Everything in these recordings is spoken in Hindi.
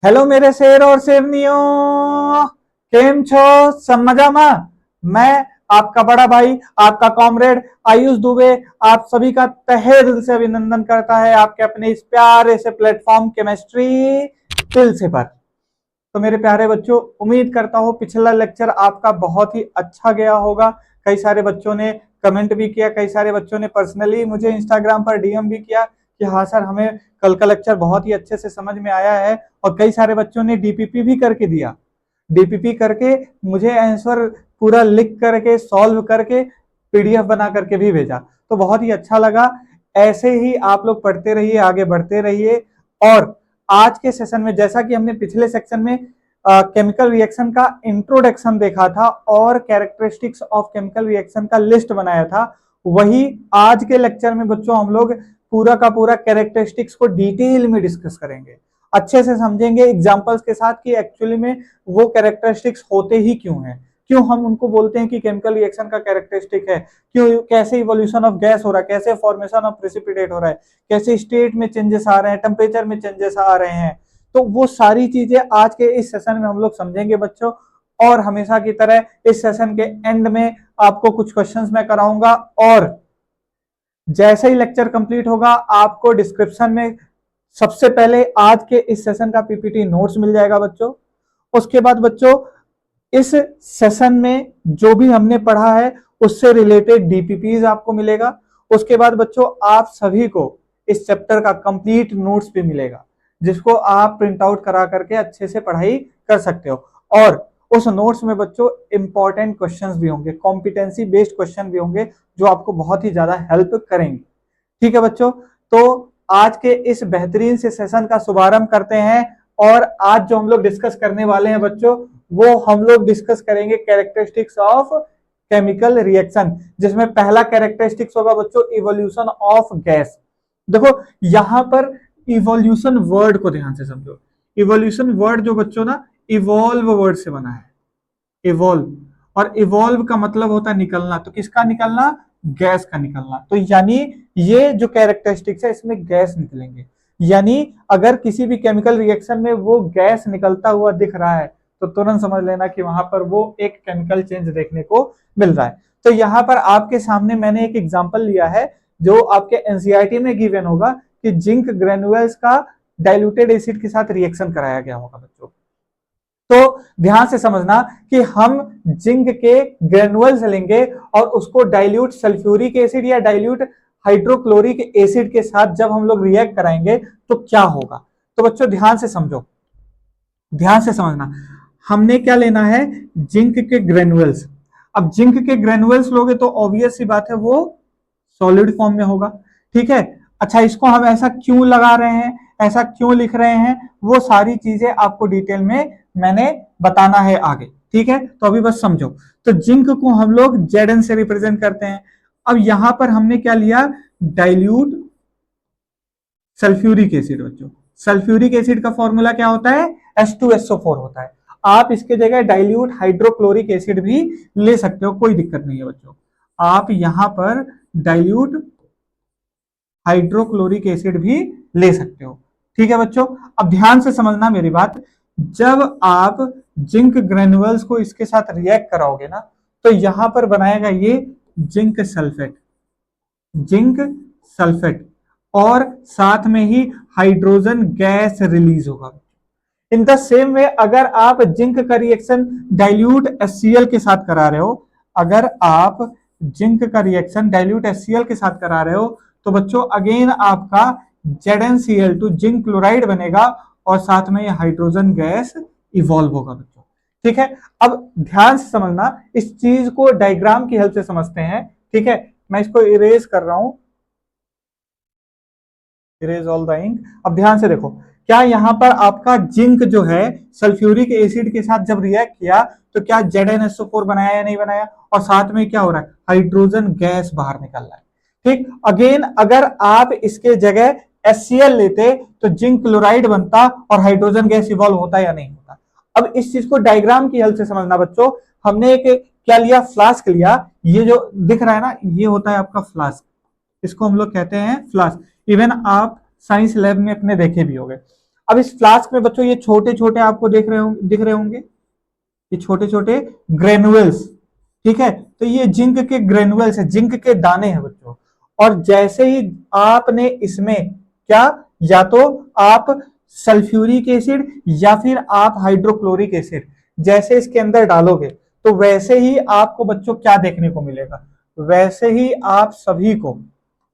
हेलो मेरे शेर और शेरनियों, केम छो? सब मजा में? मैं आपका बड़ा भाई, आपका कॉमरेड आयुष दुबे आप सभी का तहे दिल से अभिनंदन करता है आपके अपने इस प्यारे से प्लेटफॉर्म केमिस्ट्री दिल से पर। तो मेरे प्यारे बच्चों, उम्मीद करता हूँ पिछला लेक्चर आपका बहुत ही अच्छा गया होगा। कई सारे बच्चों ने कमेंट भी किया, कई सारे बच्चों ने पर्सनली मुझे इंस्टाग्राम पर डीएम भी किया कि हाँ सर, हमें कल का लेक्चर बहुत ही अच्छे से समझ में आया है। और कई सारे बच्चों ने डीपीपी भी करके दिया, डीपीपी करके मुझे आंसर पूरा लिख करके सॉल्व करके पीडीएफ बना करके भी भेजा। तो बहुत ही अच्छा लगा। ऐसे ही आप लोग पढ़ते रहिए, आगे बढ़ते रहिए। और आज के सेशन में, जैसा कि हमने पिछले सेक्शन में केमिकल रिएक्शन का इंट्रोडक्शन देखा था और कैरेक्टरिस्टिक्स ऑफ केमिकल रिएक्शन का लिस्ट बनाया था, वही आज के लेक्चर में बच्चों हम लोग पूरा का पूरा कैरेक्टरिस्टिक्स को डिटेल में डिस्कस करेंगे, अच्छे से समझेंगे एग्जांपल्स के साथ कि एक्चुअली में वो कैरेक्टरिस्टिक्स होते ही क्यों हैं, क्यों हम उनको बोलते हैं कि केमिकल रिएक्शन का कैरेक्टरिस्टिक है, क्यों कैसे इवोल्यूशन ऑफ गैस हो रहा है, कैसे फॉर्मेशन ऑफ प्रेसिपिटेट हो रहा है, कैसे स्टेट में चेंजेस आ रहे हैं, टेम्परेचर में चेंजेस आ रहे हैं। तो वो सारी चीजें आज के इस सेशन में हम लोग समझेंगे बच्चों। और हमेशा की तरह इस सेशन के एंड में आपको कुछ क्वेश्चंस मैं कराऊंगा, और जैसे ही लेक्चर कंप्लीट होगा आपको डिस्क्रिप्शन में सबसे पहले आज के इस सेशन का पीपीटी नोट्स मिल जाएगा बच्चों। उसके बाद बच्चों, इस सेशन में जो भी हमने पढ़ा है उससे रिलेटेड डीपीपीज आपको मिलेगा। उसके बाद बच्चों, आप सभी को इस चैप्टर का कंप्लीट नोट्स भी मिलेगा, जिसको आप प्रिंट आउट करा करके अच्छे से पढ़ाई कर सकते हो। और उस नोट्स में बच्चों इंपॉर्टेंट क्वेश्चंस भी होंगे, कॉम्पिटेंसी बेस्ड क्वेश्चन भी होंगे, जो आपको बहुत ही ज्यादा हेल्प करेंगे। ठीक है बच्चों, तो आज के इस बेहतरीन से सेशन का शुभारंभ करते हैं। और आज जो हम लोग डिस्कस करने वाले हैं बच्चों, वो हम लोग डिस्कस करेंगे कैरेक्टरिस्टिक्स ऑफ केमिकल रिएक्शन, जिसमें पहला कैरेक्टरिस्टिक्स होगा बच्चों इवोल्यूशन ऑफ गैस। देखो यहां पर इवोल्यूशन वर्ड को ध्यान से समझो। इवोल्यूशन वर्ड जो बच्चों ना इवॉल्व वर्ड से बना है, इवॉल्व। और इवॉल्व का मतलब होता है निकलना, तो किसका निकलना? गैस का निकलना। तो यानी ये जो कैरेक्टरिस्टिक्स है इसमें गैस निकलेंगे। यानी अगर किसी भी केमिकल रिएक्शन में वो गैस निकलता हुआ दिख रहा है तो तुरंत समझ लेना कि वहां पर वो एक केमिकल चेंज देखने को मिल रहा है। तो यहां पर आपके सामने मैंने एक एग्जांपल लिया है जो आपके एनसीईआरटी में गिवन होगा कि जिंक ग्रेनुअल्स का डाइल्यूटेड एसिड के साथ रिएक्शन कराया गया होगा बच्चों। तो ध्यान से समझना कि हम जिंक के ग्रेनुअल्स लेंगे और उसको डाइल्यूट सल्फ्यूरिक एसिड या डाइल्यूट हाइड्रोक्लोरिक एसिड के साथ जब हम लोग रिएक्ट कराएंगे तो क्या होगा। तो बच्चों ध्यान से समझो, ध्यान से समझना। हमने क्या लेना है? जिंक के ग्रेनुअल्स। अब जिंक के ग्रेनुअल्स लोगे तो ऑब्वियस सी बात है वो सॉलिड फॉर्म में होगा। ठीक है, अच्छा इसको हम ऐसा क्यों लगा रहे हैं, ऐसा क्यों लिख रहे हैं, वो सारी चीजें आपको डिटेल में मैंने बताना है आगे। ठीक है, तो अभी बस समझो। तो जिंक को हम लोग Zn से रिप्रेजेंट करते हैं। अब यहां पर हमने क्या लिया? Dilute sulphuric acid. बच्चों सल्फ्यूरिक एसिड का फॉर्मूला क्या होता है? H2SO4 होता है। आप इसके जगह डाइल्यूट हाइड्रोक्लोरिक एसिड भी ले सकते हो, कोई दिक्कत नहीं है बच्चों। आप यहां पर डाइल्यूट हाइड्रोक्लोरिक एसिड भी ले सकते हो। ठीक है बच्चों, अब ध्यान से समझना मेरी बात। जब आप जिंक ग्रेनुअल्स को इसके साथ रिएक्ट कराओगे ना, तो यहां पर बनाएगा ये जिंक सल्फेट, जिंक सल्फेट, और साथ में ही हाइड्रोजन गैस रिलीज होगा। इन द सेम वे अगर आप जिंक का रिएक्शन डाइल्यूट HCl के साथ करा रहे हो, अगर आप जिंक का रिएक्शन डाइल्यूट HCl के साथ करा रहे हो तो बच्चों अगेन आपका ZnCl2 जिंक क्लोराइड बनेगा और साथ में ये हाइड्रोजन गैस इवॉल्व होगा बच्चों। ठीक है, अब ध्यान से समझना, इस चीज को डायग्राम की हेल्प से समझते हैं। ठीक है, मैं इसको इरेज कर रहा हूं, इरेज ऑल द इंक। अब ध्यान से देखो, क्या यहां पर आपका जिंक जो है सल्फ्यूरिक एसिड के साथ जब रिएक्ट किया तो क्या ZnSO4 बनाया या नहीं बनाया? और साथ में क्या हो रहा है? हाइड्रोजन गैस बाहर निकल रहा है। ठीक, अगेन अगर आप इसके जगह HCl लेते तो जिंक क्लोराइड बनता और हाइड्रोजन गैस इवॉल्व होता या नहीं होता। अब इस चीज को डायग्राम की हेल्प से समझना बच्चों। हमने एक क्या लिया? फ्लास्क लिया। ये जो दिख रहा है ना, ये होता है आपका फ्लास्क, इसको हम लोग कहते हैं फ्लास्क। इवन आप साइंस लैब में अपने देखे भी होंगे। अब इस फ्लास्क में बच्चों ये छोटे छोटे आपको दिख रहे होंगे, ये छोटे छोटे ग्रेनुअल्स, ठीक है, तो ये जिंक के ग्रेनुअल्स है, जिंक के दाने हैं बच्चों। और जैसे ही आपने इसमें क्या, या तो आप सल्फ्यूरिक एसिड या फिर आप हाइड्रोक्लोरिक एसिड जैसे इसके अंदर डालोगे, तो वैसे ही आपको बच्चों क्या देखने को मिलेगा, वैसे ही आप सभी को,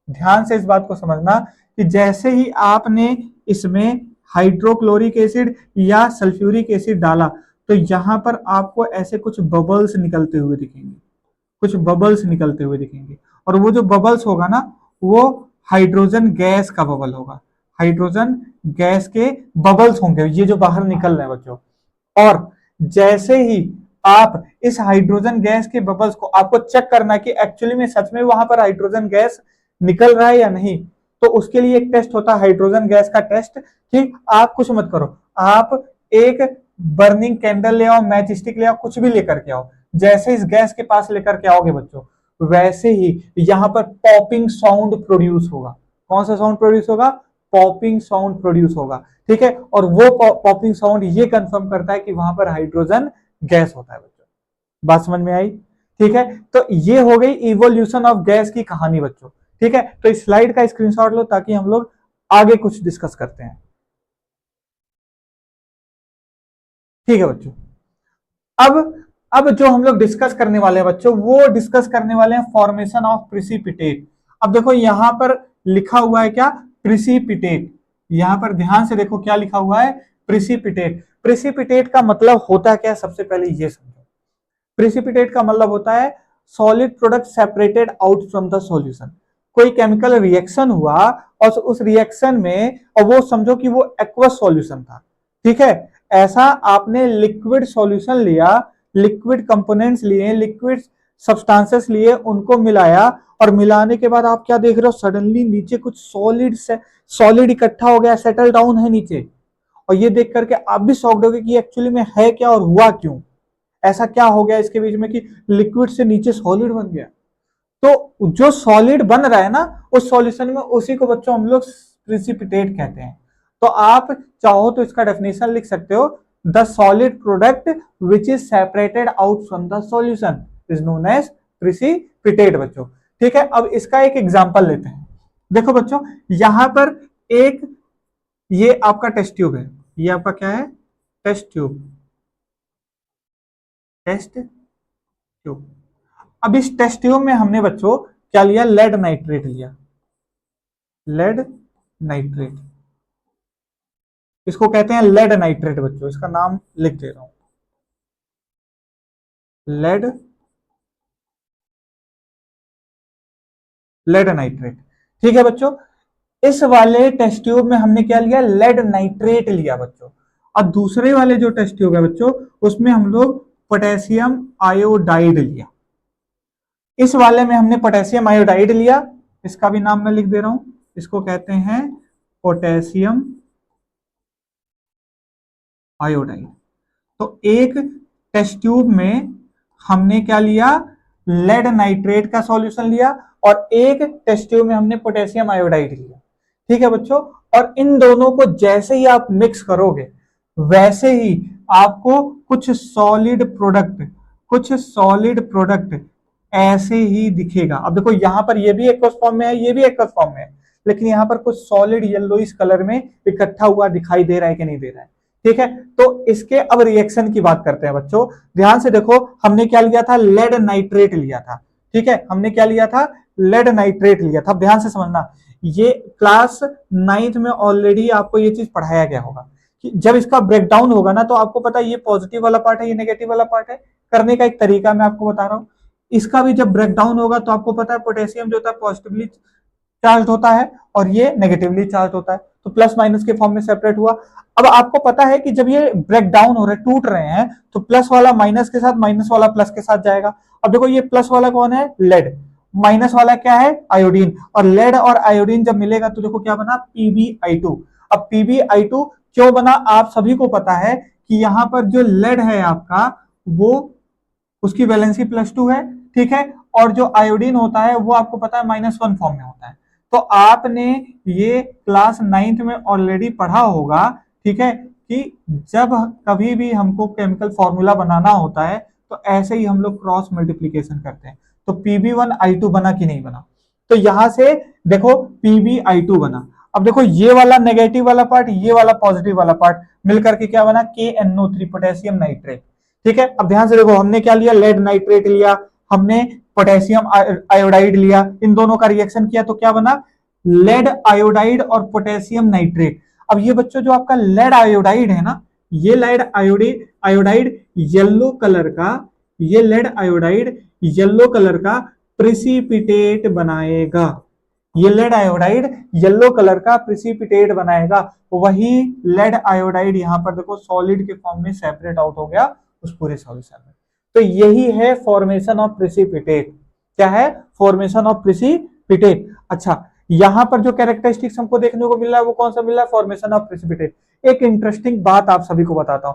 ध्यान से इस बात को समझना, कि जैसे ही आपने इसमें हाइड्रोक्लोरिक एसिड या सल्फ्यूरिक एसिड डाला, तो यहां पर आपको ऐसे कुछ बबल्स निकलते हुए दिखेंगे, कुछ बबल्स निकलते हुए दिखेंगे। और वो जो बबल्स होगा ना, वो हाइड्रोजन गैस का बबल होगा, हाइड्रोजन गैस के बबल्स होंगे ये जो बाहर निकल रहे हैं बच्चों। और जैसे ही आप इस हाइड्रोजन गैस के बबल्स को, आपको चेक करना कि एक्चुअली में सच में वहां पर हाइड्रोजन गैस निकल रहा है या नहीं, तो उसके लिए एक टेस्ट होता है हाइड्रोजन गैस का टेस्ट। ठीक, आप कुछ मत करो, आप एक बर्निंग कैंडल ले आओ, मैच स्टिक ले आओ, कुछ भी लेकर के आओ, जैसे इस गैस के पास लेकर के आओगे बच्चों, वैसे ही यहां पर पॉपिंग साउंड प्रोड्यूस होगा। कौन सा साउंड प्रोड्यूस होगा? पॉपिंग साउंड प्रोड्यूस होगा, ठीक है। और वो पॉपिंग साउंड ये कंफर्म करता है कि वहां पर हाइड्रोजन गैस होता है बच्चों। बात समझ में आई? ठीक है, तो ये हो गई इवोल्यूशन ऑफ गैस की कहानी बच्चों। ठीक है, तो इस स्लाइड का स्क्रीनशॉट लो ताकि हम लोग आगे कुछ डिस्कस करते हैं। ठीक है बच्चों, अब जो हम लोग डिस्कस करने वाले हैं बच्चों, वो डिस्कस करने वाले हैं फॉर्मेशन ऑफ प्रिसिपिटेट। अब देखो यहां पर लिखा हुआ है क्या? प्रिसिपिटेट। यहां पर ध्यान से देखो क्या लिखा हुआ है, प्रिसिपिटेट। प्रिसिपिटेट का मतलब होता है क्या, सबसे पहले ये समझो। प्रिसिपिटेट का मतलब होता है solid product separated out from the solution. कोई केमिकल रिएक्शन हुआ और उस रिएक्शन में, और वो समझो कि वो एक्वस सॉल्यूशन था, ठीक है। ऐसा आपने लिक्विड सॉल्यूशन लिया, लिक्विड कंपोनेंट्स लिए, लिक्विड सब्सटेंसेस लिए, उनको मिलाया, और मिलाने के बाद आप क्या देख रहे हो, सडनली नीचे कुछ सॉलिड इकट्ठा हो गया, सेटल डाउन है नीचे। और ये देख करके आप भी शॉक्ड होगे कि एक्चुअली में है क्या और हुआ क्यों, ऐसा क्या हो गया इसके बीच में कि लिक्विड से नीचे सॉलिड बन गया। तो जो सॉलिड बन रहा है ना उस सॉल्यूशन में, उसी को बच्चों हम लोग प्रिसिपिटेट कहते हैं। तो आप चाहो तो इसका डेफिनेशन लिख सकते हो, the solid product which is separated out from the solution is known as precipitate बच्चों। ठीक है, अब इसका एक एग्जांपल लेते हैं। देखो बच्चों, यहां पर एक, ये आपका टेस्ट ट्यूब है, ये आपका क्या है, टेस्ट ट्यूब, टेस्ट ट्यूब। अब इस टेस्ट ट्यूब में हमने बच्चों क्या लिया, लेड नाइट्रेट लिया, लेड नाइट्रेट, इसको कहते हैं लेड नाइट्रेट बच्चों, इसका नाम लिख दे रहा हूं, लेड, लेड नाइट्रेट। ठीक है बच्चों, इस वाले टेस्ट ट्यूब में हमने क्या लिया, लेड नाइट्रेट लिया बच्चों। और दूसरे वाले जो टेस्ट ट्यूब है बच्चों, उसमें हम लोग पोटेशियम आयोडाइड लिया। इस वाले में हमने पोटेशियम आयोडाइड लिया, इसका भी नाम मैं लिख दे रहा हूं, इसको कहते हैं पोटेशियम आयोडाइड। तो एक टेस्ट ट्यूब में हमने क्या लिया, लेड नाइट्रेट का सॉल्यूशन लिया, और एक टेस्ट ट्यूब में हमने पोटेशियम आयोडाइड लिया। ठीक है बच्चों, और इन दोनों को जैसे ही आप मिक्स करोगे, वैसे ही आपको कुछ सॉलिड प्रोडक्ट ऐसे ही दिखेगा। अब देखो यहां पर ये भी एक्वस फॉर्म में है, ये भी एक्वस फॉर्म में है, लेकिन यहां पर कुछ सॉलिड येलोइश कलर में इकट्ठा हुआ दिखाई दे रहा है कि नहीं दे रहा है। ठीक है, तो इसके अब रिएक्शन की बात करते हैं बच्चों। ध्यान से देखो, हमने क्या लिया था, लेड नाइट्रेट लिया था। ठीक है, हमने क्या लिया था, लेड नाइट्रेट लिया था। ध्यान से समझना, ये क्लास 9th में ऑलरेडी आपको ये चीज पढ़ाया गया होगा कि जब इसका ब्रेकडाउन होगा ना, तो आपको पता है ये पॉजिटिव वाला पार्ट है, ये नेगेटिव वाला पार्ट है। करने का एक तरीका मैं आपको बता रहा हूं, इसका भी जब ब्रेकडाउन होगा तो आपको पता है पोटेशियम जो होता है पॉजिटिवली चार्ज होता है और ये नेगेटिवली चार्ज होता है, तो प्लस माइनस के फॉर्म में सेपरेट हुआ। अब आपको पता है कि जब ये ब्रेक डाउन हो रहे, टूट रहे हैं, तो प्लस वाला माइनस के साथ, माइनस वाला प्लस के साथ जाएगा। अब देखो ये प्लस वाला कौन है, लेड, माइनस वाला क्या है, आयोडीन, और लेड और आयोडीन जब मिलेगा तो देखो क्या बना, PbI2। अब PbI2 क्यों बना, आप सभी को पता है कि यहां पर जो लेड है आपका, वो उसकी वैलेंसी +2 है, ठीक है, और जो आयोडीन होता है वो आपको पता है -1 फॉर्म में होता है। तो आपने ये क्लास 9th में ऑलरेडी पढ़ा होगा, ठीक है, कि जब कभी भी हमको केमिकल फॉर्मूला बनाना होता है तो ऐसे ही हम लोग क्रॉस मल्टीप्लीकेशन करते हैं। तो Pb1I2 बना कि नहीं बना, तो यहां से देखो Pb(I2) बना। अब देखो ये वाला नेगेटिव वाला पार्ट, ये वाला पॉजिटिव वाला पार्ट मिलकर के क्या बना, KNO3 पोटेशियम नाइट्रेट। ठीक है, अब ध्यान से देखो हमने क्या लिया, लेड नाइट्रेट लिया, हमने पोटेशियम आयोडाइड लिया, इन दोनों का रिएक्शन किया तो क्या बना, लेड आयोडाइड और पोटेशियम नाइट्रेट। अब ये बच्चों जो आपका लेड आयोडाइड है ना, ये लेड आयोडाइड येलो कलर का, ये लेड आयोडाइड येलो कलर का प्रिसिपिटेट बनाएगा। ये लेड आयोडाइड येलो कलर का प्रिसिपिटेट बनाएगा। वही लेड आयोडाइड यहां पर देखो सॉलिड के फॉर्म में सेपरेट आउट हो गया उस पूरे सॉल्यूशन में। तो यही है फॉर्मेशन ऑफ प्रिसिपिटेट। क्या है, फॉर्मेशन ऑफ प्रिसिपिटेट। अच्छा, यहां पर जो कैरेक्टरिस्टिक्स हमको देखने को मिल रहा है वो कौन सा मिल रहा है, फॉर्मेशन ऑफ प्रिसिपिटेट। एक इंटरेस्टिंग बात आप सभी को बताता हूं,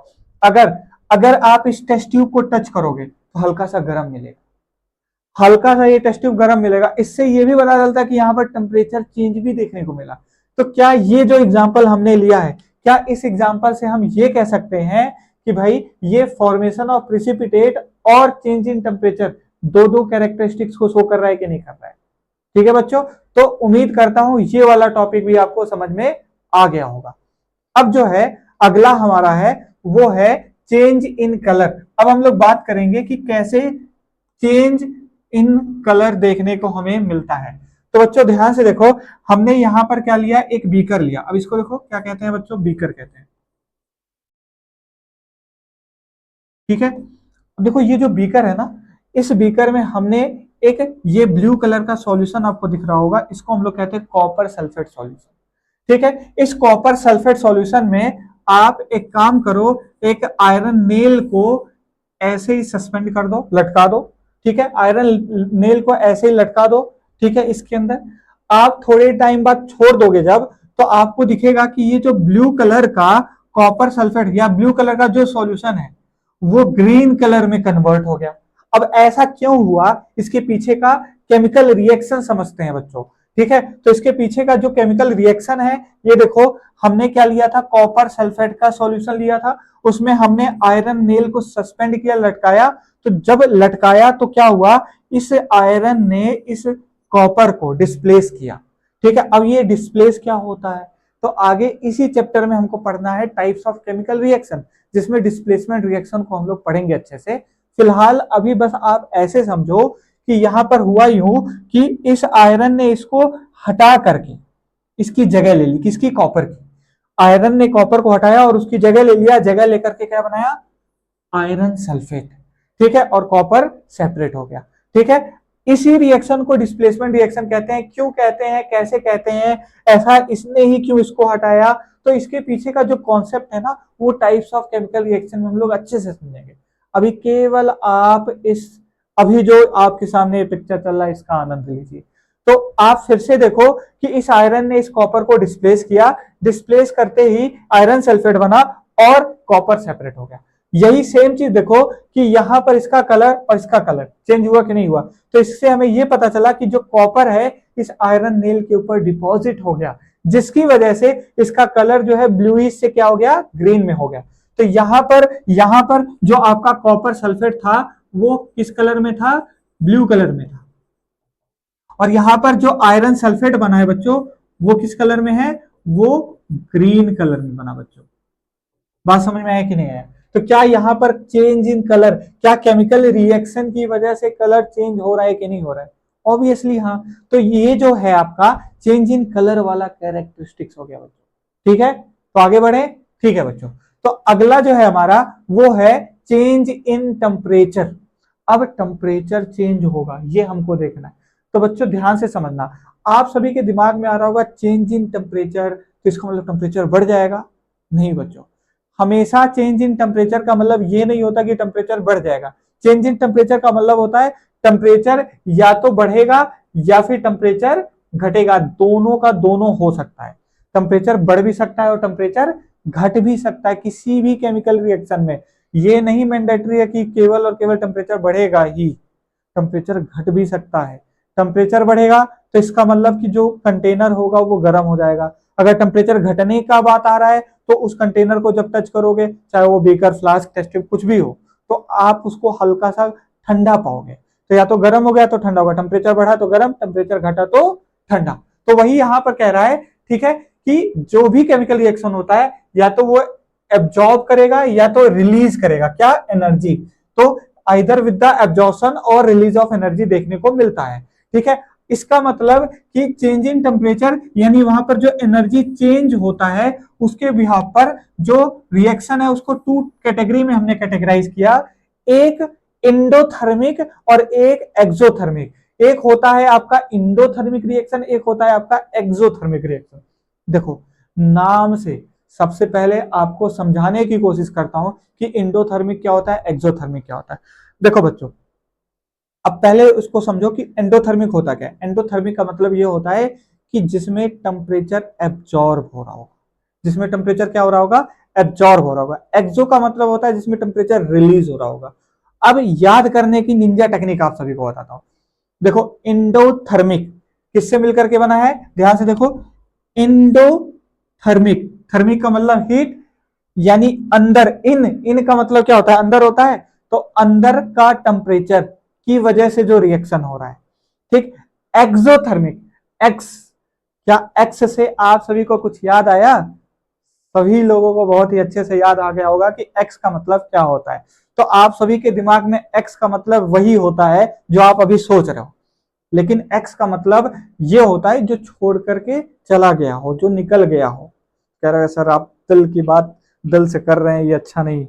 अगर आप इस टेस्ट ट्यूब को टच करोगे तो हल्का सा गर्म मिलेगा, हल्का सा ये टेस्ट ट्यूब गर्म मिलेगा। इससे ये भी पता चलता है कि यहाँ पर टेम्परेचर चेंज भी देखने को मिला। तो क्या ये जो एग्जाम्पल हमने लिया है, क्या इस एग्जाम्पल से हम ये कह सकते हैं कि भाई ये फॉर्मेशन ऑफ प्रिसिपिटेट और चेंज इन टेम्परेचर दो कैरेक्टरिस्टिक्स को शो कर रहा है कि नहीं कर रहा है। ठीक है बच्चों, तो उम्मीद करता हूं ये वाला टॉपिक भी आपको समझ में आ गया होगा। अब जो है अगला हमारा है वो है चेंज इन कलर। अब हम लोग बात करेंगे कि कैसे चेंज इन कलर देखने को हमें मिलता है। तो बच्चों ध्यान से देखो, हमने यहां पर क्या लिया, एक बीकर लिया। अब इसको देखो क्या कहते हैं बच्चों, बीकर कहते हैं। ठीक है, अब देखो ये जो बीकर है ना, इस बीकर में हमने एक ये ब्लू कलर का सॉल्यूशन आपको दिख रहा होगा, इसको हम लोग कहते हैं कॉपर सल्फेट सॉल्यूशन। ठीक है, इस कॉपर सल्फेट सॉल्यूशन में आप एक काम करो, एक आयरन नेल को ऐसे ही सस्पेंड कर दो, लटका दो। ठीक है, आयरन नेल को ऐसे ही लटका दो। ठीक है, इसके अंदर आप थोड़े टाइम बाद छोड़ दोगे जब, तो आपको दिखेगा कि ये जो ब्लू कलर का कॉपर सल्फेट या ब्लू कलर का जो सॉल्यूशन है वो ग्रीन कलर में कन्वर्ट हो गया। अब ऐसा क्यों हुआ, इसके पीछे का केमिकल रिएक्शन समझते हैं बच्चों। ठीक है, तो इसके पीछे का जो केमिकल रिएक्शन है, ये देखो हमने क्या लिया था, कॉपर सल्फेट का सॉल्यूशन लिया था, उसमें हमने आयरन नेल को सस्पेंड किया, लटकाया। तो जब लटकाया तो क्या हुआ, इस आयरन ने इस कॉपर को डिस्प्लेस किया। ठीक है, अब ये डिस्प्लेस क्या होता है, तो आगे इसी चैप्टर में हमको पढ़ना है टाइप्स ऑफ केमिकल रिएक्शन, जिसमें डिस्प्लेसमेंट रिएक्शन को हम लोग पढ़ेंगे अच्छे से। फिलहाल अभी बस आप ऐसे समझो कि यहां पर हुआ यूं कि इस आयरन ने इसको हटा करके इसकी जगह ले ली, किसकी, कॉपर की। आयरन ने कॉपर को हटाया और उसकी जगह ले लिया, जगह लेकर के क्या बनाया, आयरन सल्फेट। ठीक है, और कॉपर सेपरेट हो गया। ठीक है, इसी रिएक्शन को डिस्प्लेसमेंट रिएक्शन कहते हैं। क्यों कहते हैं, कैसे कहते हैं, ऐसा इसने ही क्यों इसको हटाया, तो इसके पीछे का जो कॉन्सेप्ट है ना, वो टाइप्स ऑफ केमिकल रिएक्शन में हम लोग अच्छे से समझेंगे। अभी केवल आप इस अभी जो आपके सामने पिक्चर चल रहा है इसका आनंद लीजिए। तो आप फिर से देखो कि इस आयरन ने इस कॉपर को डिस्प्लेस किया, डिस्प्लेस करते ही आयरन सल्फेट बना और कॉपर सेपरेट हो गया। यही सेम चीज देखो कि यहां पर इसका कलर और इसका कलर चेंज हुआ कि नहीं हुआ। तो इससे हमें यह पता चला कि जो कॉपर है इस आयरन नेल के ऊपर डिपॉजिट हो गया, जिसकी वजह से इसका कलर जो है ब्लूइश से क्या हो गया, ग्रीन में हो गया। तो यहां पर जो आपका कॉपर सल्फेट था वो किस कलर में था, ब्लू कलर में था। और यहां पर जो आयरन सल्फेट बना है बच्चों, वो किस कलर में है, वो ग्रीन कलर में बना। बच्चों बात समझ में आया कि नहीं आया। तो क्या यहां पर चेंज इन कलर, क्या केमिकल रिएक्शन की वजह से कलर चेंज हो रहा है कि नहीं हो रहा है, ऑब्वियसली हाँ। तो ये जो है आपका चेंज इन कलर वाला कैरेक्टरिस्टिक्स हो गया बच्चों। ठीक है, तो आगे बढ़े। ठीक है बच्चों, तो अगला जो है हमारा वो है चेंज इन टेम्परेचर। अब टेम्परेचर चेंज होगा, ये हमको देखना है। तो बच्चों ध्यान से समझना, आप सभी के दिमाग में आ रहा होगा चेंज इन टेम्परेचर, तो इसका मतलब टेम्परेचर बढ़ जाएगा। नहीं बच्चों, हमेशा चेंज इन टेम्परेचर का मतलब ये नहीं होता कि टेम्परेचर बढ़ जाएगा। चेंज इन टेम्परेचर का मतलब होता है टेम्परेचर या तो बढ़ेगा या फिर टेम्परेचर घटेगा, दोनों का दोनों हो सकता है। टेम्परेचर बढ़ भी सकता है और टेम्परेचर घट भी सकता है किसी भी केमिकल रिएक्शन में। ये नहीं मैंडेटरी है कि केवल और केवल टेम्परेचर बढ़ेगा ही, टेम्परेचर घट भी सकता है। टेम्परेचर बढ़ेगा तो इसका मतलब कि जो कंटेनर होगा वो गर्म हो जाएगा। अगर टेम्परेचर घटने का बात आ रहा है तो उस कंटेनर को जब टच करोगे, चाहे वो बीकर, फ्लास्क, टेस्ट ट्यूब कुछ भी हो, तो आप उसको हल्का सा ठंडा पाओगे। तो या तो गर्म हो गया तो ठंडा होगा, टेम्परेचर बढ़ा तो गर्म, टेम्परेचर घटा तो ठंडा। तो वही यहां पर कह रहा है, ठीक है, कि जो भी केमिकल रिएक्शन होता है या तो वो एब्जॉर्ब करेगा या तो रिलीज करेगा क्या, एनर्जी। तो आइदर विद द एब्जॉर्प्शन और रिलीज ऑफ एनर्जी देखने को मिलता है, ठीक है। इसका मतलब कि चेंज इन टेम्परेचर यानी वहां पर जो एनर्जी चेंज होता है उसके बिहाफ पर जो रिएक्शन है उसको टू कैटेगरी में हमने कैटेगराइज किया, एक इंडोथर्मिक और एक एक्सोथर्मिक। एक होता है आपका इंडोथर्मिक रिएक्शन, एक होता है आपका एक्सोथर्मिक रिएक्शन। देखो नाम से सबसे पहले आपको समझाने की कोशिश करता हूं कि इंडोथर्मिक क्या होता है, एक्सोथर्मिक क्या होता है। देखो बच्चों, अब पहले उसको समझो कि एंडोथर्मिक होता क्या है। एंडोथर्मिक का मतलब ये होता है कि जिसमें टेम्परेचर एब्जॉर्ब हो रहा होगा, जिसमें टेम्परेचर क्या हो रहा होगा, एब्जॉर्ब हो रहा होगा। एक्सो का मतलब होता है जिसमें टेम्परेचर रिलीज हो रहा होगा। अब याद करने की निंजा टेक्निक आप सभी को बताता हूं। देखो इंडोथर्मिक किससे मिलकर के बना है, ध्यान से देखो। इंडोथर्मिक, थर्मिक का मतलब हीट यानी अंदर, इन का मतलब क्या होता है, अंदर होता है। तो अंदर का टेम्परेचर की वजह से जो रिएक्शन हो रहा है, ठीक। एक्सोथर्मिक, एक्स, क्या एक्स से आप सभी को कुछ याद आया, सभी लोगों को बहुत ही अच्छे से याद आ गया होगा कि एक्स का मतलब क्या होता है। तो आप सभी के दिमाग में एक्स का मतलब वही होता है जो आप अभी सोच रहे हो, लेकिन एक्स का मतलब ये होता है जो छोड़ करके चला गया हो, जो निकल गया हो। कह रहे हैं सर आप दिल की बात दिल से कर रहे हैं, ये अच्छा नहीं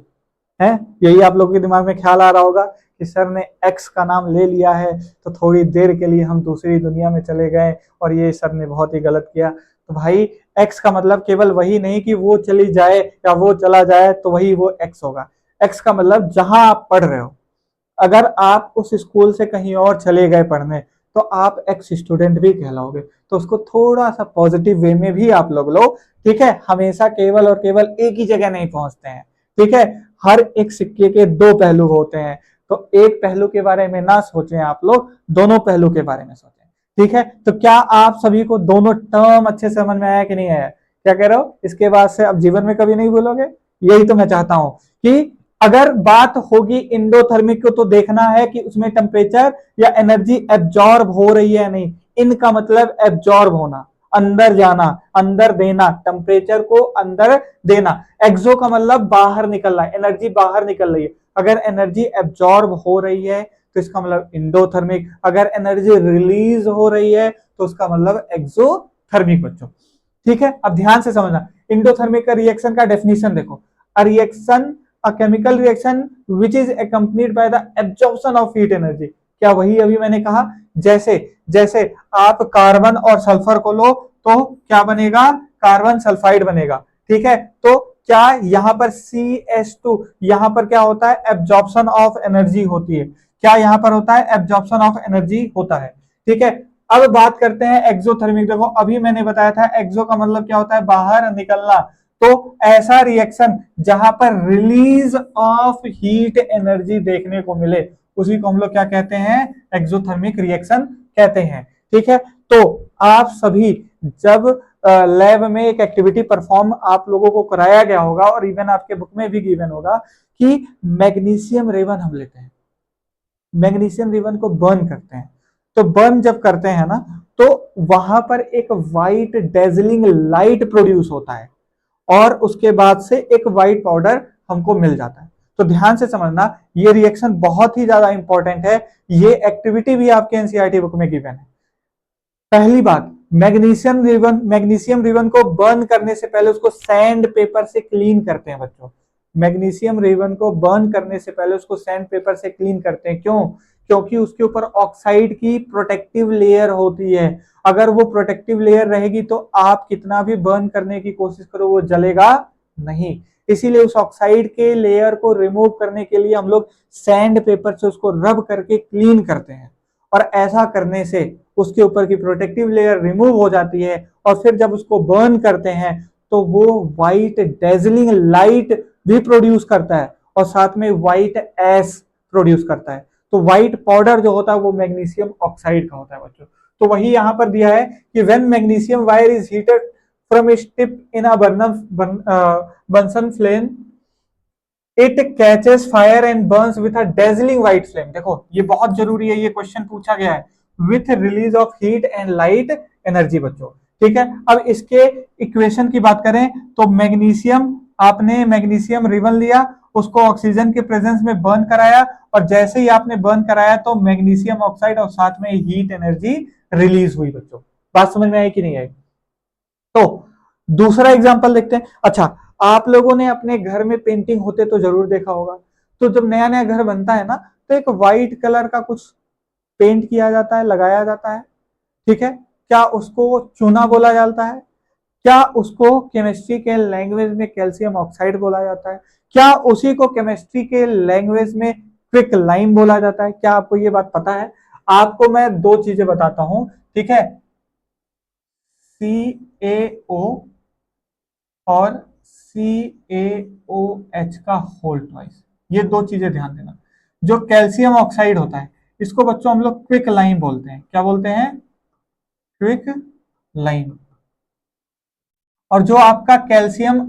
है। यही आप लोगों के दिमाग में ख्याल आ रहा होगा कि सर ने एक्स का नाम ले लिया है तो थोड़ी देर के लिए हम दूसरी दुनिया में चले गए और ये सर ने बहुत ही गलत किया। तो भाई एक्स का मतलब केवल वही नहीं कि वो चली जाए या वो चला जाए तो वही वो एक्स होगा। एक्स का मतलब जहां आप पढ़ रहे हो, अगर आप उस स्कूल से कहीं और चले गए पढ़ने तो आप एक्स स्टूडेंट भी कहलाओगे। तो उसको थोड़ा सा पॉजिटिव वे में भी आप लोग लो, ठीक है। हमेशा केवल और केवल एक ही जगह नहीं पहुंचते हैं, ठीक है। हर एक सिक्के के दो पहलू होते हैं, तो एक पहलू के बारे में ना सोचें आप लोग, दोनों पहलू के बारे में सोचें, ठीक है। तो क्या आप सभी को दोनों टर्म अच्छे से समझ में आया कि नहीं आया, क्या कह रहे हो, इसके बाद से अब जीवन में कभी नहीं भूलोगे। यही तो मैं चाहता हूं कि अगर बात होगी इंडोथर्मिक को, तो देखना है कि उसमें टेम्परेचर या एनर्जी एब्जॉर्ब हो रही है नहीं। इनका मतलब एब्जॉर्ब होना, अंदर जाना, अंदर देना, टेम्परेचर को अंदर देना। एक्सो का मतलब बाहर निकलना, एनर्जी बाहर निकल रही है। अगर एनर्जी एब्जॉर्ब हो रही है तो इसका मतलब इंडोथर्मिक, अगर एनर्जी रिलीज हो रही है तो उसका मतलब एक्सोथर्मिक बच्चों, ठीक है। अब ध्यान से समझना, इंडोथर्मिक का रिएक्शन का डेफिनेशन देखो। A reaction, a chemical reaction which is accompanied by the absorption of heat energy। क्या वही अभी मैंने कहा, जैसे जैसे आप कार्बन और सल्फर को लो तो क्या बनेगा, कार्बन सल्फाइड बनेगा, ठीक है। तो क्या यहां पर CH2, यहां पर क्या होता है, एब्जॉर्प्शन ऑफ एनर्जी होती है। क्या यहां पर होता है, एब्जॉर्प्शन ऑफ एनर्जी होता है, ठीक है। अब बात करते हैं एक्सोथर्मिक। देखो अभी मैंने बताया था एक्सो का मतलब क्या होता है, बाहर निकलना। तो ऐसा रिएक्शन जहां पर रिलीज ऑफ हीट एनर्जी देखने को मिले उसी को हम लोग क्या कहते हैं, एक्सोथर्मिक रिएक्शन कहते हैं, ठीक है। तो आप सभी जब लैब में एक एक्टिविटी परफॉर्म आप लोगों को कराया गया होगा और इवन आपके बुक में भी गिवन होगा कि मैग्नीशियम रेवन हम लेते हैं, मैग्नीशियम रिबन को बर्न करते हैं। तो बर्न जब करते हैं ना तो वहां पर एक वाइट डेजलिंग लाइट प्रोड्यूस होता है और उसके बाद से एक वाइट पाउडर हमको मिल जाता है। तो ध्यान से समझना, ये रिएक्शन बहुत ही ज्यादा इंपॉर्टेंट है। ये एक्टिविटी भी आपके एनसीईआरटी बुक में गिवन है। पहली बात, मैग्नीशियम रिबन को बर्न करने से पहले उसको सैंड पेपर से क्लीन करते हैं बच्चों। मैग्नीशियम रिबन को बर्न करने से पहले उसको सैंड पेपर से क्लीन करते हैं, क्यों, क्योंकि उसके ऊपर ऑक्साइड की प्रोटेक्टिव लेयर होती है। अगर वो प्रोटेक्टिव लेयर रहेगी तो आप कितना भी बर्न करने की कोशिश करो वो जलेगा नहीं। इसीलिए उस ऑक्साइड के लेयर को रिमूव करने के लिए हम लोग सैंड पेपर से उसको रब करके क्लीन करते हैं, और ऐसा करने से उसके ऊपर की प्रोटेक्टिव लेयर रिमूव हो जाती है। और फिर जब उसको बर्न करते हैं तो वो व्हाइट डेजलिंग लाइट भी प्रोड्यूस करता है और साथ में व्हाइट एस प्रोड्यूस करता है। तो व्हाइट पाउडर जो होता है वो मैग्नीशियम ऑक्साइड का होता है बच्चों। तो वही यहां पर दिया है कि when magnesium wire is heated from its tip in a Bunsen flame, it catches fire and burns with a dazzling white flame। देखो ये बहुत जरूरी है, ये क्वेश्चन पूछा गया है, with release of heat and light energy बच्चों। ठीक है, अब इसके इक्वेशन की बात करें तो मैग्नीशियम, आपने मैग्नीशियम रिबन लिया, उसको ऑक्सीजन के प्रेजेंस में बर्न कराया, और जैसे ही आपने बर्न कराया तो मैग्नीशियम ऑक्साइड और साथ में हीट एनर्जी रिलीज हुई बच्चों। बात समझ में आई कि नहीं आई? तो दूसरा एग्जांपल देखते हैं। अच्छा, आप लोगों ने अपने घर में पेंटिंग होते तो जरूर देखा होगा, तो जब नया नया घर बनता है ना, तो एक व्हाइट कलर का कुछ पेंट किया जाता है, लगाया जाता है। ठीक है, क्या उसको चूना बोला जाता है? क्या उसको केमिस्ट्री के लैंग्वेज में कैल्शियम ऑक्साइड बोला जाता है? क्या उसी को केमिस्ट्री के लैंग्वेज में क्विक लाइम बोला जाता है? क्या आपको ये बात पता है? आपको मैं दो चीजें बताता हूं, ठीक है, CaO और CaOH का होल ट्वाइस, ये दो चीजें ध्यान देना। जो कैल्शियम ऑक्साइड होता है इसको बच्चों हम लोग क्विक लाइम बोलते हैं। क्या बोलते हैं? Quick lime. और जो आपका कैल्शियम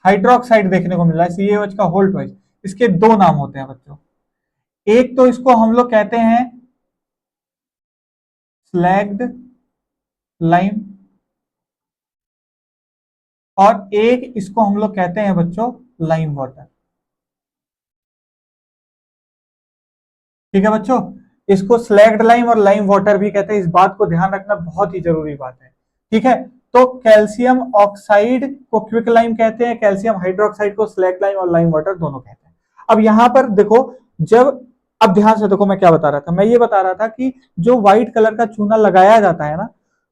हाइड्रोक्साइड देखने को मिल रहा है CaOH का होल ट्वाइस, इसके दो नाम होते हैं बच्चों। एक तो इसको हम लोग कहते हैं स्लैग्ड लाइम, और एक इसको हम लोग कहते हैं बच्चों लाइम वाटर। ठीक है बच्चों, इसको स्लैग्ड लाइम और लाइम वाटर भी कहते हैं। इस बात को ध्यान रखना, बहुत ही जरूरी बात है। ठीक है, तो कैल्शियम ऑक्साइड को क्विक लाइम कहते हैं, कैल्शियम हाइड्रोक्साइड को स्लैग्ड लाइम और लाइम वाटर दोनों कहते हैं। अब यहां पर देखो, जब, अब ध्यान से देखो मैं क्या बता रहा था। मैं ये बता रहा था कि जो व्हाइट कलर का चूना लगाया जाता है ना,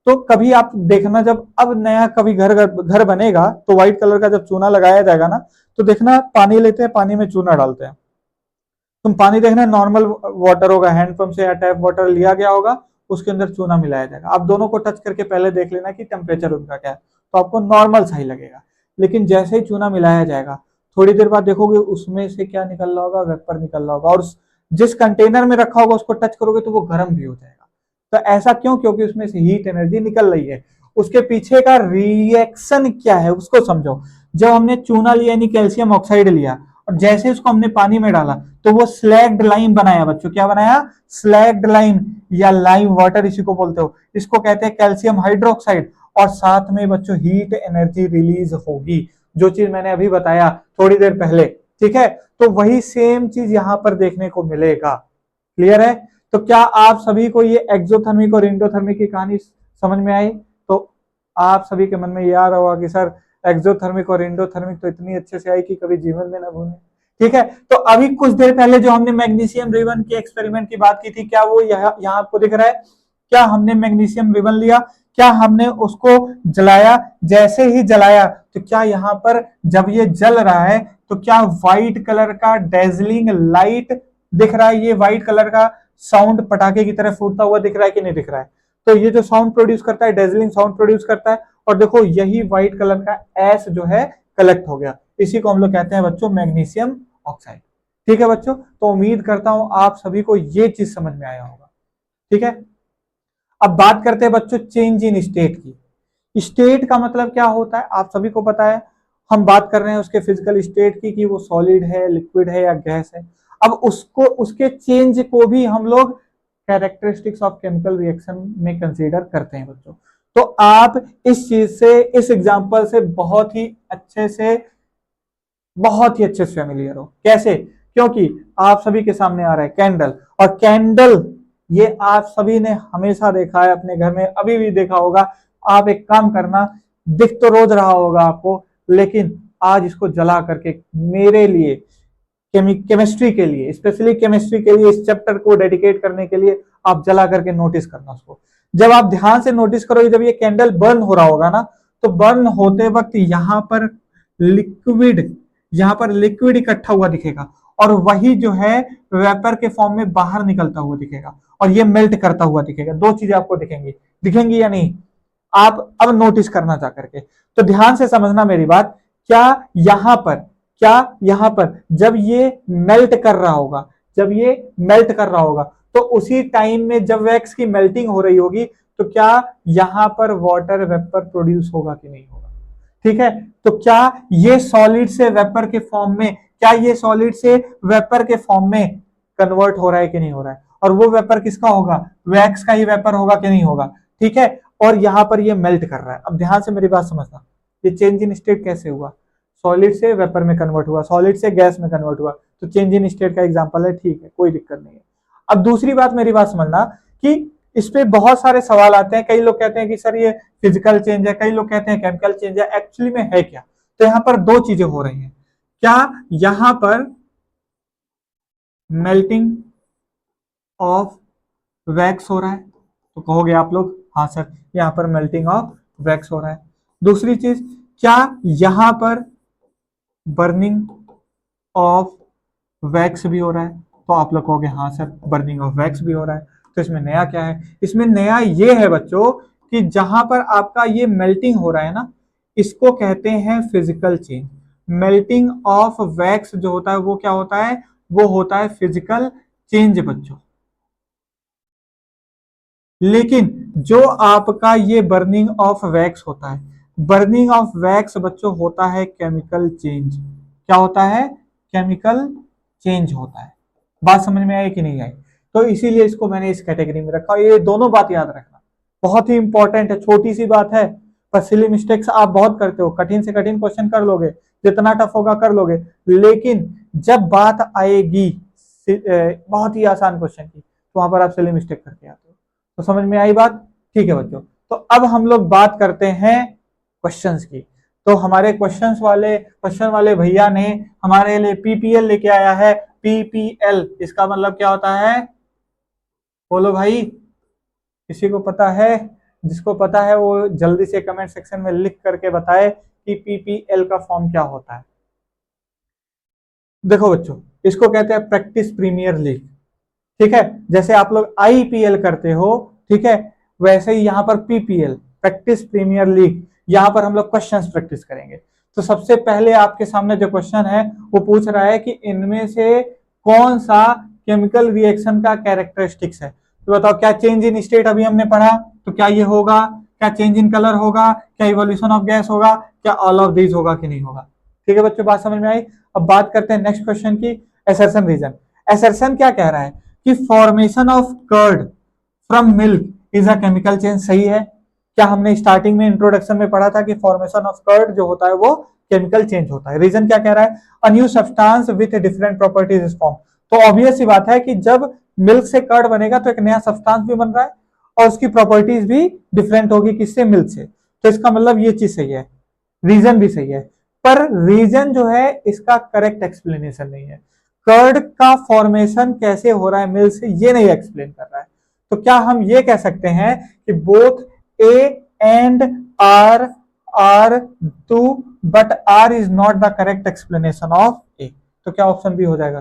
तो कभी आप देखना, जब अब नया कभी घर बनेगा तो व्हाइट कलर का जब चूना लगाया जाएगा ना, तो देखना पानी लेते हैं, पानी में चूना डालते हैं। तुम पानी देखना, नॉर्मल वाटर होगा, हैंडपंप से या टैप वाटर लिया गया होगा, उसके अंदर चूना मिलाया जाएगा। आप दोनों को टच करके पहले देख लेना कि टेम्परेचर उनका क्या है, तो आपको नॉर्मल सही लगेगा। लेकिन जैसे ही चूना मिलाया जाएगा, थोड़ी देर बाद देखोगे उसमें से क्या निकल रहा होगा, वेपर निकल रहा होगा, और जिस कंटेनर में रखा होगा उसको टच करोगे तो वो गर्म भी हो जाएगा। तो ऐसा क्यों? क्योंकि उसमें से हीट एनर्जी निकल रही है। उसके पीछे का रिएक्शन क्या है उसको समझो। जब हमने चूना लिया यानी कैल्शियम ऑक्साइड लिया, और जैसे उसको हमने पानी में डाला तो वो स्लैग्ड लाइम बनाया बच्चों। क्या बनाया? स्लैग्ड लाइम या लाइम वाटर इसी को बोलते हो। इसको कहते हैं कैल्शियम हाइड्रोक्साइड, और साथ में बच्चों हीट एनर्जी रिलीज होगी, जो चीज मैंने अभी बताया थोड़ी देर पहले। ठीक है, तो वही सेम चीज यहां पर देखने को मिलेगा। क्लियर है? तो क्या आप सभी को ये एक्सोथर्मिक और इंडोथर्मिक की कहानी समझ में आई? तो आप सभी के मन में ये आ रहा होगा कि सर एक्सोथर्मिक और इंडोथर्मिक तो इतनी अच्छे से आई कि कभी जीवन में ना भूलें। ठीक है, तो अभी कुछ देर पहले जो हमने मैग्नीशियम रिबन के एक्सपेरिमेंट की बात की थी, क्या वो यहाँ आपको दिख रहा है? क्या हमने मैग्नीशियम रिबन लिया, क्या हमने उसको जलाया, जैसे ही जलाया तो क्या यहाँ पर जब ये जल रहा है तो क्या व्हाइट कलर का डेजलिंग लाइट दिख रहा है? ये व्हाइट कलर का साउंड पटाखे की तरह फूटता हुआ दिख रहा है कि नहीं दिख रहा है? तो ये जो साउंड प्रोड्यूस करता है, डेजलिंग साउंड प्रोड्यूस करता है, और देखो यही व्हाइट कलर का एस जो है कलेक्ट हो गया। इसी को हम लोग कहते हैं बच्चों मैग्नीशियम ऑक्साइड। ठीक है बच्चों, तो उम्मीद करता हूं आप सभी को ये चीज समझ में आया होगा। ठीक है, अब बात करते हैं बच्चों चेंज इन स्टेट की। स्टेट का मतलब क्या होता है आप सभी को पता है। हम बात कर रहे हैं उसके फिजिकल स्टेट की, कि वो सॉलिड है, लिक्विड है या गैस है। अब उसको, उसके चेंज को भी हम लोग कैरेक्टरिस्टिक्स ऑफ केमिकल रिएक्शन में कंसीडर करते हैं बच्चों। तो आप इस चीज से, इस एग्जांपल से बहुत ही अच्छे से फेमिलियर हो। कैसे? क्योंकि आप सभी के सामने आ रहा है कैंडल, और कैंडल ये आप सभी ने हमेशा देखा है अपने घर में, अभी भी देखा होगा। आप एक काम करना, दिख तो रोज रहा होगा आपको, लेकिन आज इसको जला करके मेरे लिए, केमिस्ट्री के लिए, स्पेशली केमिस्ट्री के लिए, इस चैप्टर को डेडिकेट करने के लिए आप जला करके नोटिस करना उसको। जब आप ध्यान से नोटिस करोगे, जब ये कैंडल बर्न हो रहा होगा ना, तो बर्न होते वक्त यहाँ पर लिक्विड इकट्ठा हुआ दिखेगा, और वही जो है वेपर के फॉर्म में बाहर निकलता हुआ दिखेगा, और ये मेल्ट करता हुआ दिखेगा। दो चीजें आपको दिखेंगी या नहीं? आप अब नोटिस करना चाह करके, तो ध्यान से समझना मेरी बात। क्या यहाँ पर जब ये मेल्ट कर रहा होगा, तो उसी टाइम में जब वैक्स की मेल्टिंग हो रही होगी, तो क्या यहाँ पर वाटर वेपर प्रोड्यूस होगा कि नहीं होगा? ठीक है, तो क्या ये सॉलिड से वेपर के फॉर्म में, क्या ये सॉलिड से वेपर के फॉर्म में कन्वर्ट हो रहा है कि नहीं हो रहा है, और वो वेपर किसका होगा, वैक्स का ही वेपर होगा कि नहीं होगा, ठीक है। और यहां पर ये मेल्ट कर रहा है। अब ध्यान से मेरी बात समझना, ये चेंज इन स्टेट कैसे हुआ, सॉलिड से वेपर में कन्वर्ट हुआ, सॉलिड से गैस में कन्वर्ट हुआ, तो चेंज इन स्टेट का एग्जांपल है, ठीक है, कोई दिक्कत नहीं है। अब दूसरी बात मेरी बात समझना कि इस पे बहुत सारे सवाल आते हैं, कई लोग कहते हैं कि सर ये फिजिकल चेंज है, कई लोग कहते हैं केमिकल चेंज है, एक्चुअली में है क्या। तो यहां पर दो चीजें हो रही हैं, क्या यहां पर मेल्टिंग ऑफ वैक्स हो रहा है, तो कहोगे आप लोग हाँ सर यहां पर मेल्टिंग ऑफ वैक्स हो रहा है। दूसरी चीज, क्या यहां पर बर्निंग ऑफ वैक्स भी हो रहा है, तो आप लोग कहोगे हाँ सर बर्निंग ऑफ वैक्स भी हो रहा है। तो इसमें नया क्या है, इसमें नया ये है बच्चों कि जहां पर आपका ये मेल्टिंग हो रहा है ना, इसको कहते हैं physical change. Melting of wax जो होता है वो क्या होता है, वो होता है फिजिकल चेंज बच्चों। लेकिन जो आपका ये बर्निंग ऑफ वैक्स होता है, बर्निंग ऑफ वैक्स बच्चों होता है केमिकल चेंज। क्या होता है, केमिकल चेंज होता है। बात समझ में आई कि नहीं आई, तो इसीलिए इसको मैंने इस कैटेगरी में रखा। ये दोनों बात याद रखना, बहुत ही इंपॉर्टेंट है, छोटी सी बात है पर सिली मिस्टेक्स आप बहुत करते हो, कठिन से कठिन क्वेश्चन कर लोगे, जितना टफ होगा कर लोगे, लेकिन जब बात आएगी बहुत ही आसान क्वेश्चन की, तो वहां पर आप सिली मिस्टेक करके आते हो। तो समझ में आई बात, ठीक है बच्चों। तो अब हम लोग बात करते हैं क्वेश्चंस की। तो हमारे क्वेश्चन वाले भैया ने हमारे लिए पीपीएल लेके आया है। पीपीएल इसका मतलब क्या होता है, बोलो भाई, किसी को पता है, जिसको पता है वो जल्दी से कमेंट सेक्शन में लिख करके बताए कि पीपीएल का फॉर्म क्या होता है। देखो बच्चों, इसको कहते हैं प्रैक्टिस प्रीमियर लीग, ठीक है, जैसे आप लोग आईपीएल करते हो, ठीक है, वैसे ही यहाँ पर पीपीएल प्रैक्टिस प्रीमियर लीग, यहाँ पर हम लोग क्वेश्चंस प्रैक्टिस करेंगे। तो सबसे पहले आपके सामने जो क्वेश्चन है वो पूछ रहा है कि इनमें से कौन सा केमिकल रिएक्शन का कैरेक्टरिस्टिक्स है। तो बताओ, क्या चेंज इन स्टेट अभी हमने पढ़ा, तो क्या ये होगा, क्या चेंज इन कलर होगा, क्या इवोल्यूशन ऑफ गैस होगा, क्या ऑल ऑफ दीज होगा कि नहीं होगा। ठीक है बच्चों, बात समझ में आई। अब बात करते हैं नेक्स्ट क्वेश्चन की, एसर्शन रीजन। एसर्शन क्या कह रहा है कि formation of curd from milk is a chemical change. सही है, क्या हमने स्टार्टिंग में इंट्रोडक्शन में पढ़ा था कि फॉर्मेशन ऑफ कर्ड जो होता है वो केमिकल चेंज होता है। रीजन क्या कह रहा है, a new substance with different properties is form. तो ऑब्वियस सी बात है कि जब मिल्क से कर्ड बनेगा तो एक नया सब्सटेंस भी बन रहा है और उसकी प्रॉपर्टीज भी डिफरेंट होगी, किससे, मिल्क से। तो इसका मतलब ये चीज सही है, रीजन भी सही है, पर रीजन जो है इसका करेक्ट एक्सप्लेनेशन नहीं है। कर्ड का फॉर्मेशन कैसे हो रहा है मिल्क से, ये नहीं एक्सप्लेन कर रहा है। तो क्या हम ये कह सकते हैं कि both A and R are true, but R is not the correct explanation of A. तो क्या ऑप्शन बी हो जाएगा,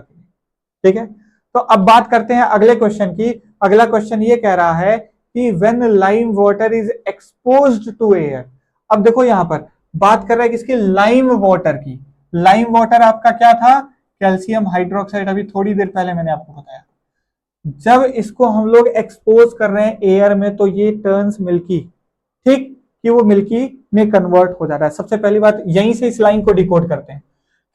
ठीक है। तो अब बात करते हैं अगले क्वेश्चन की। अगला क्वेश्चन ये कह रहा है कि when lime water is exposed to air. अब देखो यहां पर बात कर रहा है किसकी, लाइम वाटर की। लाइम वाटर आपका क्या था, कैल्शियम हाइड्रोक्साइड। अभी थोड़ी देर पहले मैंने आपको बताया, जब इसको हम लोग एक्सपोज कर रहे हैं एयर में तो ये टर्न्स मिल्की, ठीक, कि वो मिल्की में कन्वर्ट हो जा रहा है। सबसे पहली बात यहीं से इस लाइन को डिकोड करते हैं।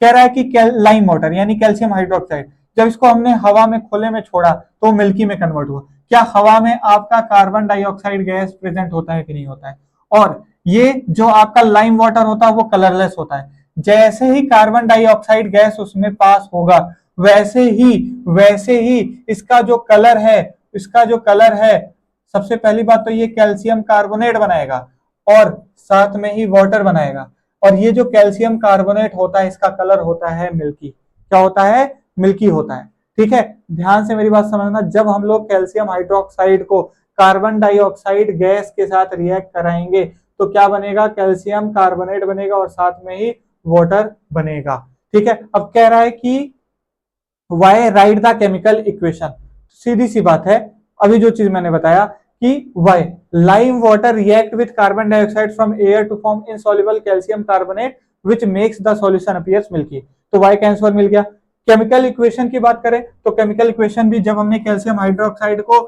कह रहा है कि लाइम वाटर यानी कैल्शियम हाइड्रोक्साइड, जब इसको हमने हवा में खुले में छोड़ा तो मिल्की में कन्वर्ट हुआ। क्या हवा में आपका कार्बन डाइऑक्साइड गैस प्रेजेंट होता है कि नहीं होता है, और ये जो आपका लाइम वाटर होता है वो कलरलेस होता है। जैसे ही कार्बन डाइऑक्साइड गैस उसमें पास होगा वैसे ही इसका जो कलर है, इसका जो कलर है, सबसे पहली बात तो ये कैल्शियम कार्बोनेट बनाएगा और साथ में ही वाटर बनाएगा। और ये जो कैल्शियम कार्बोनेट होता है इसका कलर होता है मिल्की। क्या होता है, मिल्की होता है, ठीक है। ध्यान से मेरी बात समझना, जब हम लोग कैल्शियम हाइड्रोक्साइड को कार्बन डाइऑक्साइड गैस के साथ रिएक्ट कराएंगे तो क्या बनेगा, कैल्शियम कार्बोनेट बनेगा और साथ में ही वाटर बनेगा, ठीक है। अब कह रहा है कि Y write the chemical equation. सीधी सी बात है, अभी जो चीज मैंने बताया कि Y lime water react with carbon dioxide from air to form insoluble calcium carbonate which makes the solution appears milky. तो वाई का आंसर मिल गया। केमिकल इक्वेशन की बात करें तो केमिकल इक्वेशन भी जब हमने कैल्शियम हाइड्रोक्साइड को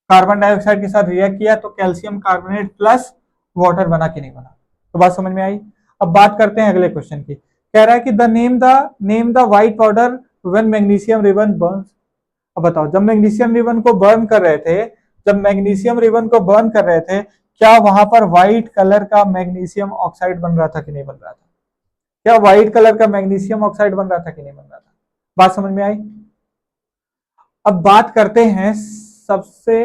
कार्बन डाइऑक्साइड के साथ रिएक्ट किया तो कैल्शियम कार्बोनेट प्लस वाटर बना कि नहीं बना, तो बात समझ में आई। अब बात करते हैं अगले क्वेश्चन की। कह रहा है कि name the white powder when magnesium ribbon Burns. अब बताओ, जब मैग्नीशियम रिबन को बर्न कर रहे थे, जब मैग्नीशियम रिबन को बर्न कर रहे थे, क्या वहां पर व्हाइट कलर का मैग्नीशियम ऑक्साइड बन रहा था कि नहीं बन रहा था? क्या व्हाइट कलर का मैग्नीशियम ऑक्साइड बन रहा था कि नहीं बन रहा था? बात समझ में आई। अब बात करते हैं सबसे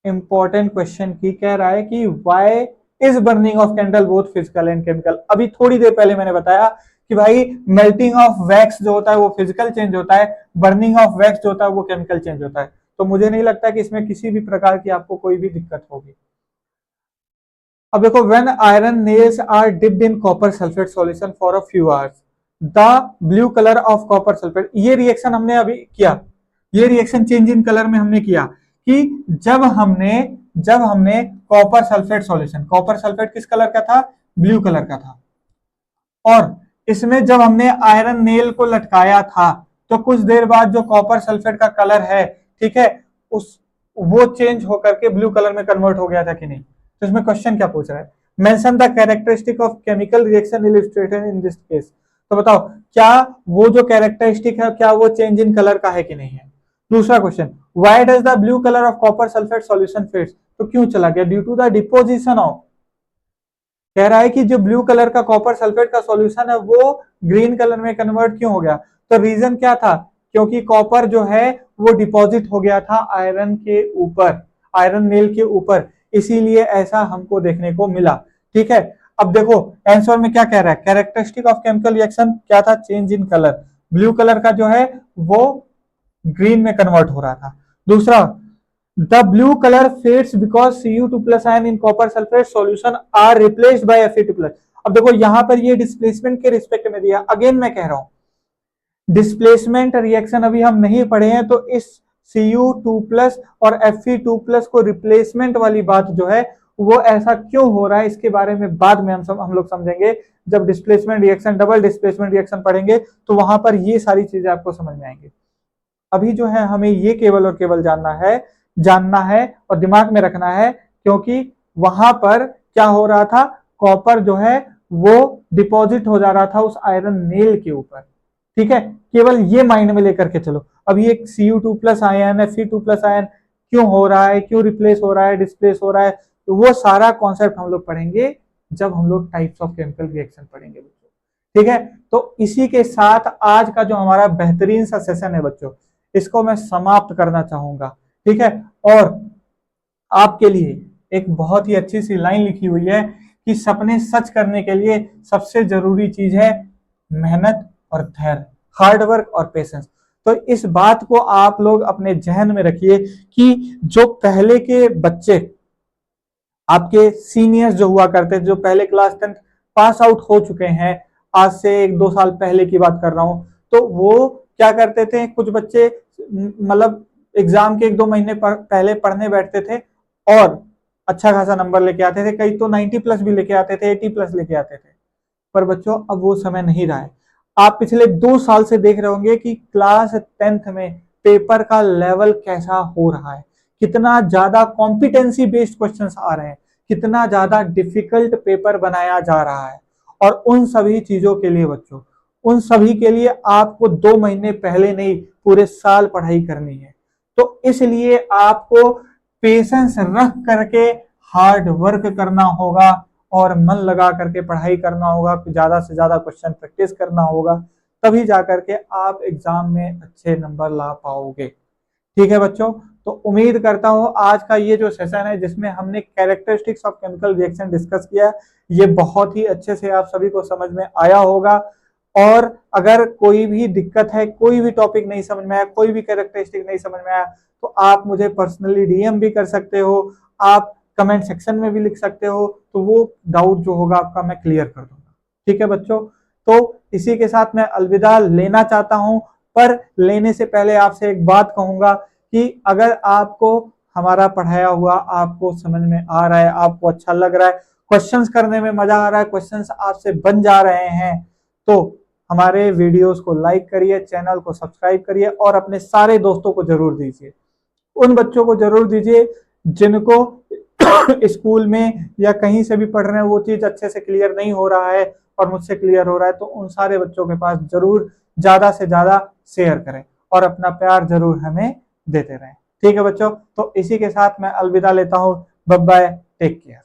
इंपॉर्टेंट क्वेश्चन की। कह रहा है कि why is burning of candle both physical and chemical. अभी थोड़ी देर पहले मैंने बताया कि भाई मेल्टिंग ऑफ वैक्स जो होता है वो फिजिकल चेंज होता है, बर्निंग ऑफ वैक्स जो होता है वो केमिकल चेंज होता है। तो मुझे नहीं लगता कि इसमें किसी भी प्रकार की आपको कोई भी दिक्कत होगी। अब देखो, when iron nails are dipped in copper sulphate solution for a few hours, the blue colour of copper sulphate. ये रिएक्शन हमने अभी किया, ये रिएक्शन चेंज इन कलर में हमने किया कि जब हमने copper sulphate solution, copper sulphate किस कलर का था? ब्लू कलर का था। और इसमें जब हमने आयरन नेल को लटकाया था, तो कुछ देर बाद जो कॉपर सल्फेट का कलर है, ठीक है, उस वो चेंज होकर के ब्लू कलर में कन्वर्ट हो गया था कि नहीं? तो इसमें क्वेश्चन क्या पूछ रहा है? Mention the characteristic of chemical reaction illustrated in this case. तो बताओ, क्या वो जो कैरेक्टरिस्टिक है, क्या वो चेंज इन कलर का है कि नहीं है? दूसरा question, why does the blue colour of copper sulphate solution fades. तो क्यों चला गया? Due to the deposition of. कह रहा है कि जो ब्लू कलर का कॉपर सल्फेट का सॉल्यूशन है वो ग्रीन कलर में कन्वर्ट क्यों हो गया? तो रीजन क्या था? क्योंकि कॉपर जो है वो डिपॉजिट हो गया था आयरन के ऊपर, आयरन नेल के ऊपर, इसीलिए ऐसा हमको देखने को मिला। ठीक है, अब देखो आंसर में क्या कह रहा है? कैरेक्टरिस्टिक ऑफ केमिकल रिएक्शन क्या था? Change in colour. Blue colour का जो है वो ग्रीन में कन्वर्ट हो रहा था। दूसरा, the blue colour fades because Cu2 plus ion in copper sulphate solution are replaced by Fe2 plus. अब देखो यहां पर ये डिस्प्लेसमेंट के रिस्पेक्ट में दिया। अगेन मैं कह रहा हूं डिस्प्लेसमेंट रिएक्शन अभी हम नहीं पढ़े हैं, तो इस Cu2 प्लस और Fe2 प्लस को रिप्लेसमेंट वाली बात जो है वो ऐसा क्यों हो रहा है, इसके बारे में बाद में हम लोग समझेंगे। जब displacement reaction, double displacement reaction पढ़ेंगे तो वहां पर ये सारी चीजें आपको समझ में आएंगी। अभी जो है हमें ये केवल और केवल जानना है और दिमाग में रखना है, क्योंकि वहां पर क्या हो रहा था? कॉपर जो है वो डिपॉजिट हो जा रहा था उस आयरन नेल के ऊपर। ठीक है, केवल ये माइंड में लेकर के चलो। अब ये Cu2 plus ion, Fe2 plus ion क्यों हो रहा है, क्यों रिप्लेस हो रहा है, डिस्प्लेस हो रहा है, तो वो सारा कॉन्सेप्ट हम लोग पढ़ेंगे जब हम लोग टाइप्स ऑफ केमिकल रिएक्शन पढ़ेंगे बच्चों। ठीक है, तो इसी के साथ आज का जो हमारा बेहतरीन सा सेशन है बच्चों, इसको मैं समाप्त करना चाहूंगा। ठीक है, और आपके लिए एक बहुत ही अच्छी सी लाइन लिखी हुई है कि सपने सच करने के लिए सबसे जरूरी चीज है मेहनत और धैर्य, हार्ड वर्क और पेशेंस। तो इस बात को आप लोग अपने जहन में रखिए कि जो पहले के बच्चे, आपके सीनियर्स जो हुआ करते थे, जो पहले क्लास 10 पास आउट हो चुके हैं, आज से 1-2 साल पहले की बात कर रहा हूं, तो वो क्या करते थे? कुछ बच्चे मतलब एग्जाम के 1-2 महीने पहले पढ़ने बैठते थे और अच्छा खासा नंबर लेके आते थे, कई तो 90+ भी लेके आते थे, 80+ लेके आते थे। पर बच्चों अब वो समय नहीं रहा है। आप पिछले 2 साल से देख रहे होंगे कि क्लास 10th में पेपर का लेवल कैसा हो रहा है, कितना ज्यादा कॉम्पिटेंसी बेस्ड क्वेश्चंस आ रहे हैं, कितना ज्यादा डिफिकल्ट पेपर बनाया जा रहा है। और उन सभी चीजों के लिए बच्चों, उन सभी के लिए आपको 2 महीने पहले नहीं, पूरे साल पढ़ाई करनी है। तो इसलिए आपको पेशेंस रख करके हार्ड वर्क करना होगा और मन लगा करके पढ़ाई करना होगा, ज्यादा से ज्यादा क्वेश्चन प्रैक्टिस करना होगा, तभी जाकर के आप एग्जाम में अच्छे नंबर ला पाओगे। ठीक है बच्चों, तो उम्मीद करता हूं आज का ये जो सेशन है जिसमें हमने characteristics of chemical reaction discuss किया, ये बहुत ही अच्छे से आप सभी को समझ में आया होगा। और अगर कोई भी दिक्कत है, कोई भी टॉपिक नहीं समझ में आया, कोई भी कैरेक्टरिस्टिक नहीं समझ में आया, तो आप मुझे पर्सनली डीएम भी कर सकते हो, आप कमेंट सेक्शन में भी लिख सकते हो, तो वो डाउट जो होगा आपका मैं क्लियर कर दूंगा। ठीक है बच्चों, तो इसी के साथ मैं अलविदा लेना चाहता हूं, पर लेने से पहले आपसे एक बात कहूंगा कि अगर आपको हमारा पढ़ाया हुआ आपको समझ में आ रहा है, आपको अच्छा लग रहा है, क्वेश्चंस करने में मजा आ रहा है, क्वेश्चंस आपसे बन जा रहे हैं, तो हमारे वीडियोस को लाइक करिए, चैनल को सब्सक्राइब करिए और अपने सारे दोस्तों को जरूर दीजिए। उन बच्चों को जरूर दीजिए जिनको स्कूल में या कहीं से भी पढ़ रहे हैं वो चीज अच्छे से क्लियर नहीं हो रहा है और मुझसे क्लियर हो रहा है, तो उन सारे बच्चों के पास जरूर ज्यादा से ज्यादा शेयर करें और अपना प्यार जरूर हमें देते रहें। ठीक है बच्चों, तो इसी के साथ मैं अलविदा लेता हूँ। Bye bye, take care.